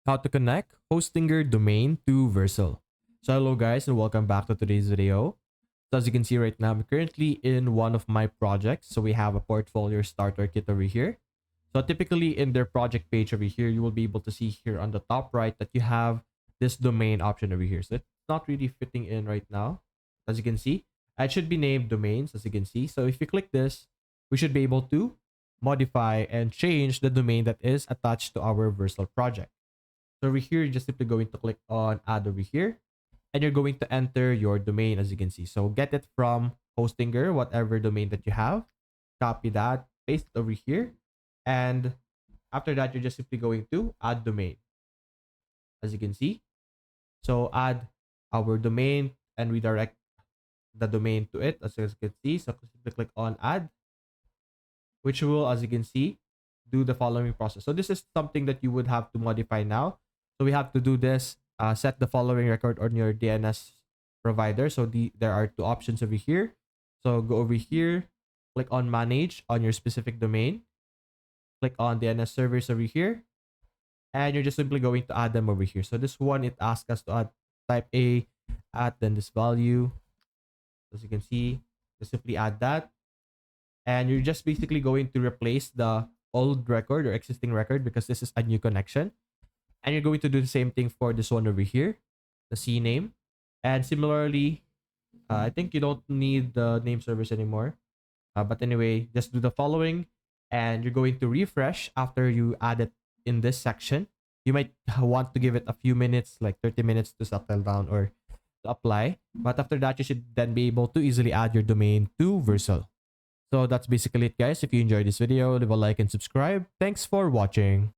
How to connect Hostinger domain to Vercel. So hello guys and welcome back to today's video. So as you can see right now, I'm currently in one of my projects. So we have a portfolio starter kit over here. So typically in their project page over here, you will be able to see here on the top right that you have this domain option over here. So it's not really fitting in right now. As you can see, it should be named domains as you can see. So if you click this, we should be able to modify and change the domain that is attached to our Vercel project. So over here, you're just simply going to click on add over here and you're going to enter your domain as you can see. So get it from Hostinger, whatever domain that you have, copy that, paste it over here. And after that, you're just simply going to add domain as you can see. So add our domain and redirect the domain to it as you can see. So simply click on add, which will, as you can see, do the following process. So this is something that you would have to modify now. So we have to do this, set the following record on your DNS provider. So there are two options over here. So go over here, click on manage on your specific domain, click on DNS servers over here, and you're just simply going to add them over here. So this one, it asks us to add type A, add then this value. As you can see, just simply add that. And you're just basically going to replace the old record or existing record because this is a new connection. And you're going to do the same thing for this one over here, the C name. And similarly, I think you don't need the name servers anymore. But anyway, just do the following and you're going to refresh after you add it in this section. You might want to give it a few minutes, like 30 minutes to settle down or to apply. But after that, you should then be able to easily add your domain to Vercel. So that's basically it guys. If you enjoyed this video, leave a like and subscribe. Thanks for watching.